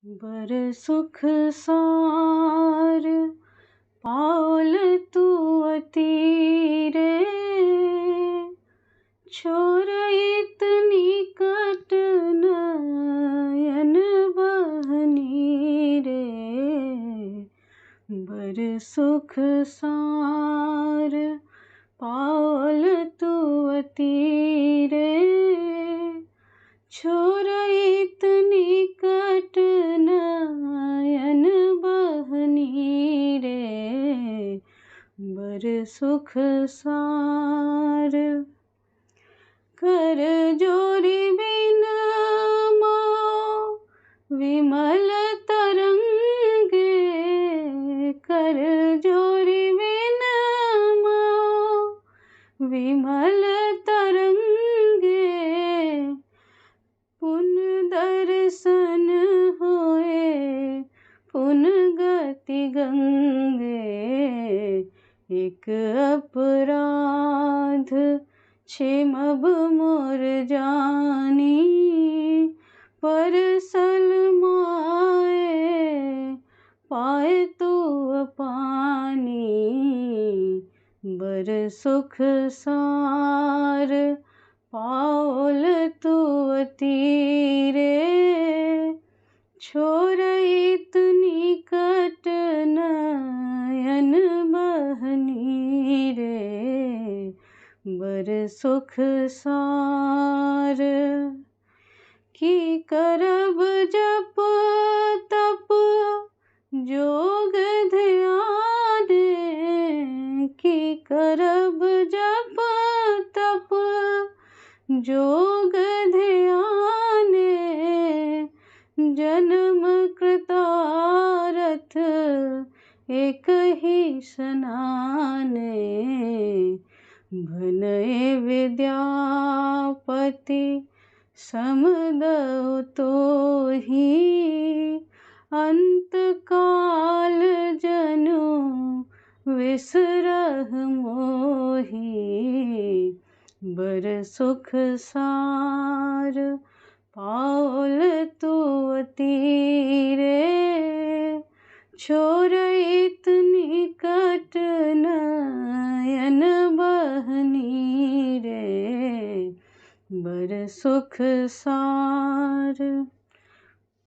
बर सुख सार पावल तू अतीरे, छोर इतनी कट नयन बहनी रे। बर सुख सार पावल तू अतीरे, छोर इतनी कट नयन बहनी रे। बर सुख सार कर जोरी बिन माओ विमल तरंगे, कर जोरी बिन माओ विमल तरंगे। पुन दर्शन होए पुन गति गंगे, एक अपराध क्षेम अब मोर जानी। पर सलमाए पाए तू पानी, बर सुख सार पावल तू अतीरे, छोर इतनी कट नयन बहनी रे। बर सुख सार की करब जप तप जोग ध्यान, की करब जप तप जोग ध्यान। जन्म कृतारथ एक ही स्नान, भनए विद्यापति समदउ तोहि। अंत काल जनु विसरह मोहि, बर सुख सार पावल तू अतीरे, छोर इतनी कट नयन बहनी रे। बर सुख सार।